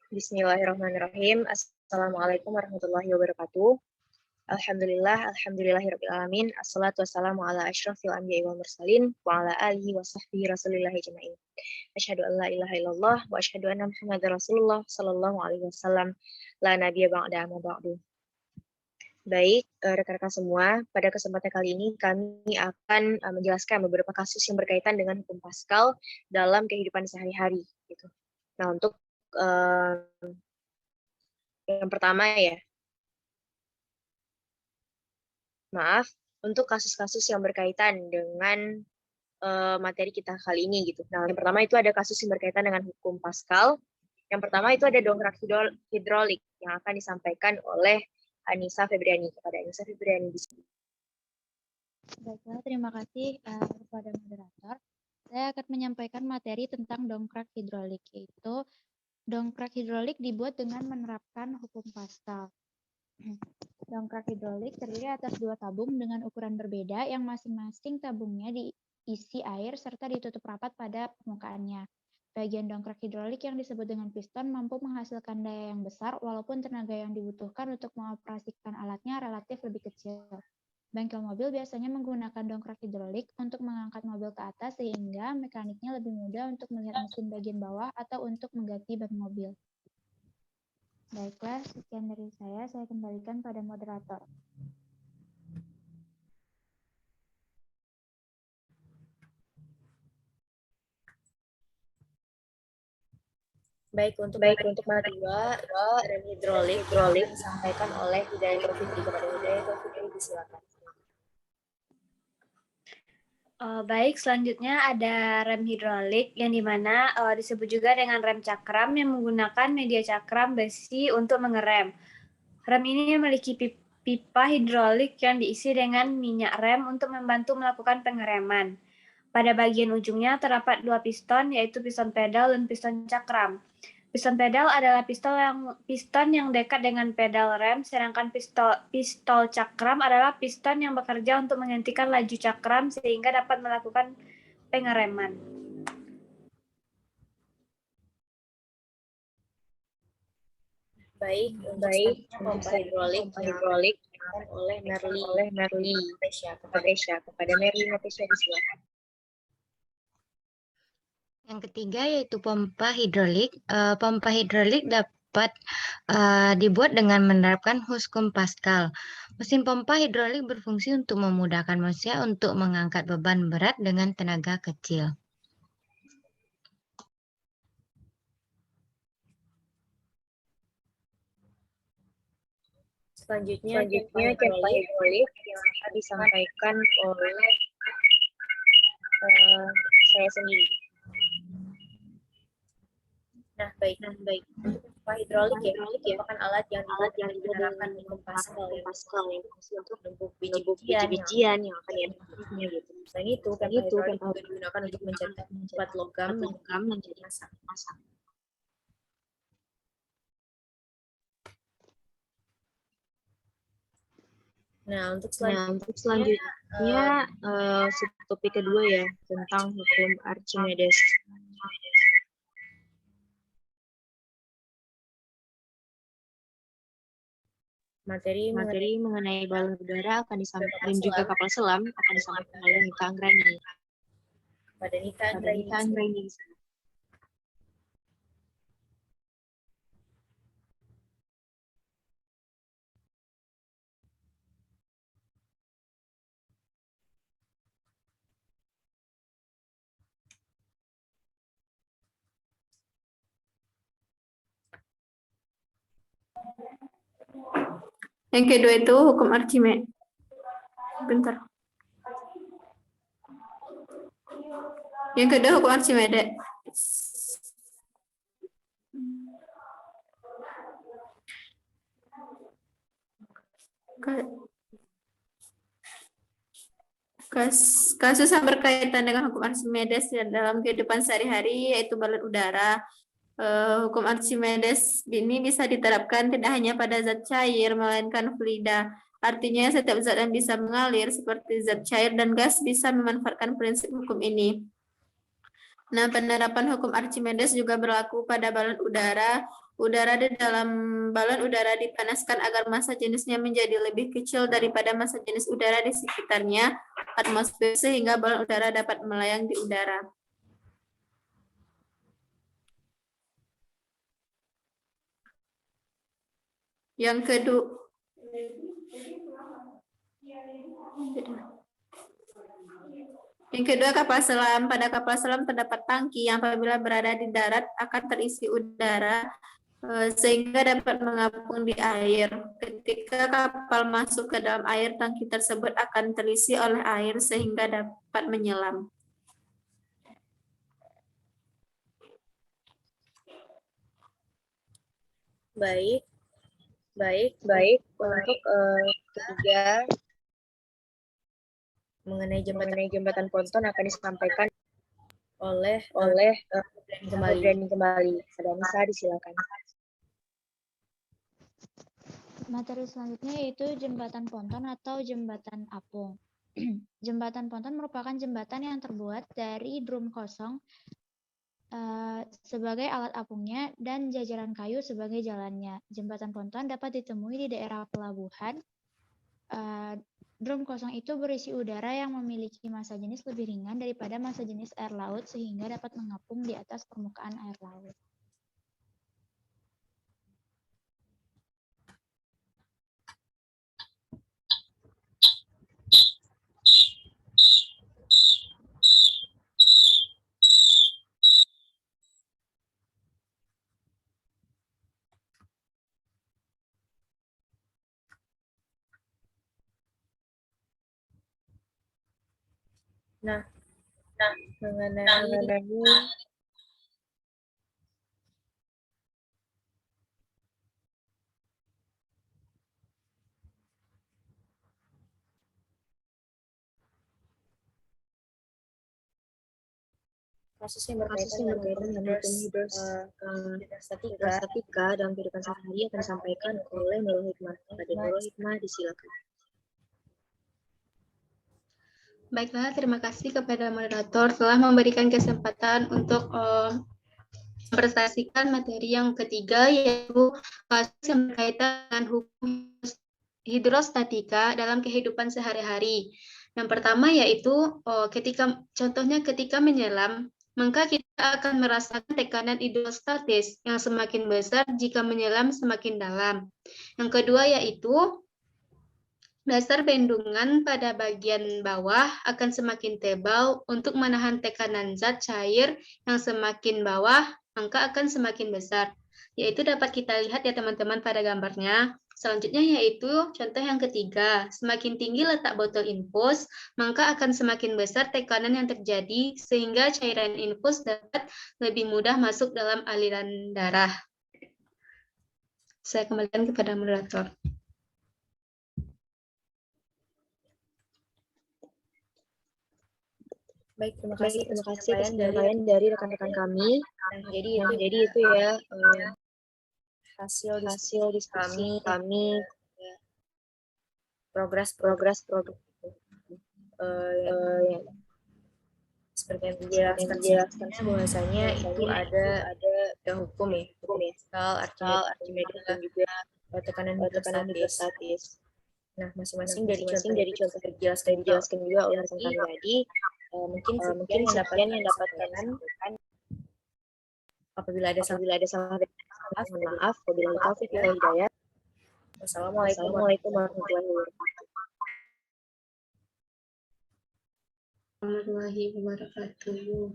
Bismillahirrahmanirrahim. Assalamualaikum warahmatullahi wabarakatuh. Alhamdulillahirabbil alamin. Assalatu wassalamu ala asyrafil anbiya'i wal mursalin wa ala alihi wa sahbihi rasulillahi ajma'in. Asyhadu an la ilaha illallah wa asyhadu anna Muhammadar Rasulullah sallallahu alaihi wasallam. La nabiyya ba'da amma ba'du. Baik, rekan-rekan semua, pada kesempatan kali ini kami akan menjelaskan beberapa kasus yang berkaitan dengan hukum Paskal dalam kehidupan sehari-hari gitu. Nah, untuk yang pertama untuk kasus-kasus yang berkaitan dengan materi kita kali ini gitu. Nah, yang pertama itu ada kasus yang berkaitan dengan hukum Paskal. Yang pertama itu ada dongkrak hidrolik yang akan disampaikan oleh Anissa Febriani. Kepada Anissa Febriani di sini. Baiklah, terima kasih kepada moderator. Saya akan menyampaikan materi tentang dongkrak hidrolik, yaitu dongkrak hidrolik dibuat dengan menerapkan hukum Paskal. Dongkrak hidrolik terdiri atas dua tabung dengan ukuran berbeda yang masing-masing tabungnya diisi air serta ditutup rapat pada permukaannya. Bagian dongkrak hidrolik yang disebut dengan piston mampu menghasilkan daya yang besar walaupun tenaga yang dibutuhkan untuk mengoperasikan alatnya relatif lebih kecil. Bengkel mobil biasanya menggunakan dongkrak hidrolik untuk mengangkat mobil ke atas sehingga mekaniknya lebih mudah untuk melihat mesin bagian bawah atau untuk mengganti ban mobil. Baiklah, sekian dari saya kembalikan pada moderator. Baik, untuk materi 2, rem hidrolik disampaikan oleh Hidayah Fitri. Kepada Hidayah Fitri, disilakan. Baik, selanjutnya ada rem hidrolik yang dimana disebut juga dengan rem cakram yang menggunakan media cakram besi untuk mengerem. Rem ini memiliki pipa hidrolik yang diisi dengan minyak rem untuk membantu melakukan pengereman. Pada bagian ujungnya terdapat dua piston, yaitu piston pedal dan piston cakram. Piston pedal adalah piston yang dekat dengan pedal rem, sedangkan pistol cakram adalah piston yang bekerja untuk menghentikan laju cakram sehingga dapat melakukan pengereman. Baik, pompa hidrolik oleh Merly Natasha. Kepada Merly Natasha, disilakan. Yang ketiga yaitu pompa hidrolik. Pompa hidrolik dapat dibuat dengan menerapkan hukum Paskal. Mesin pompa hidrolik berfungsi untuk memudahkan manusia untuk mengangkat beban berat dengan tenaga kecil. Selanjutnya pompa hidrolik yang akan disampaikan oleh saya sendiri. Nah, baik. Untuk pompa hidrolik merupakan alat yang digunakan hukum Paskal yang untuk menumpuk biji-bijian yang akan diaduknya gitu. Selain itu, pompa hidrolik juga digunakan untuk mencetak plat logam menjadi masak. Nah, untuk selanjutnya subtopik kedua tentang hukum Archimedes. Materi mengenai balon udara akan disampaikan dan juga kapal selam akan disampaikan oleh Nita Anggrani. Pada Nita Anggrani. Yang kedua itu hukum Archimedes. Bentar. Yang kedua hukum Archimedes. Kasus yang berkaitan dengan hukum Archimedes dalam kehidupan sehari-hari yaitu balon udara. Hukum Archimedes ini bisa diterapkan tidak hanya pada zat cair, melainkan fluida. Artinya setiap zat yang bisa mengalir seperti zat cair dan gas bisa memanfaatkan prinsip hukum ini. Nah, penerapan hukum Archimedes juga berlaku pada balon udara Udara di dalam balon udara dipanaskan agar massa jenisnya menjadi lebih kecil daripada massa jenis udara di sekitarnya atmosfer sehingga balon udara dapat melayang di udara. Yang kedua, kapal selam. Pada kapal selam terdapat tangki yang apabila berada di darat akan terisi udara sehingga dapat mengapung di air. Ketika kapal masuk ke dalam air, tangki tersebut akan terisi oleh air sehingga dapat menyelam. Baik. Untuk ketiga mengenai jembatan ponton akan disampaikan oleh kembali. Ada Nisa, disilakan. Materi selanjutnya yaitu jembatan ponton atau jembatan apung. Jembatan ponton merupakan jembatan yang terbuat dari drum kosong sebagai alat apungnya dan jajaran kayu sebagai jalannya. Jembatan ponton dapat ditemui di daerah pelabuhan. Drum kosong itu berisi udara yang memiliki massa jenis lebih ringan daripada massa jenis air laut sehingga dapat mengapung di atas permukaan air laut. Nah, mengenai kasus yang berkaitan dengan statika dalam kehidupan sehari-hari akan disampaikan oleh Nurul Hikmah. Pada Nurul Hikmah, disilakan. Baiklah, terima kasih kepada moderator telah memberikan kesempatan untuk mempresentasikan materi yang ketiga, yaitu kasus yang berkaitan dengan hukum hidrostatika dalam kehidupan sehari-hari. Yang pertama yaitu ketika menyelam, maka kita akan merasakan tekanan hidrostatis yang semakin besar jika menyelam semakin dalam. Yang kedua yaitu dasar bendungan pada bagian bawah akan semakin tebal untuk menahan tekanan zat cair yang semakin bawah, maka akan semakin besar. Yaitu dapat kita lihat ya teman-teman pada gambarnya. Selanjutnya yaitu contoh yang ketiga, semakin tinggi letak botol infus, maka akan semakin besar tekanan yang terjadi sehingga cairan infus dapat lebih mudah masuk dalam aliran darah. Saya kembalikan kepada moderator. Baik, terima kasih penyampaian dari rekan-rekan kami. Jadi itu ya hasil diskusi kami progres seperti yang dijelaskan bahwasanya itu ada hukum ya, Archimedes dan juga tekanan hidrostatis. Nah, masing-masing dari contoh dijelaskan juga oleh rekan kami tadi. Mungkin sekian yang dapat kami. Apabila ada salah, mohon maaf. Wabillahi taufiq wal hidayah. Wassalamualaikum warahmatullahi wabarakatuh.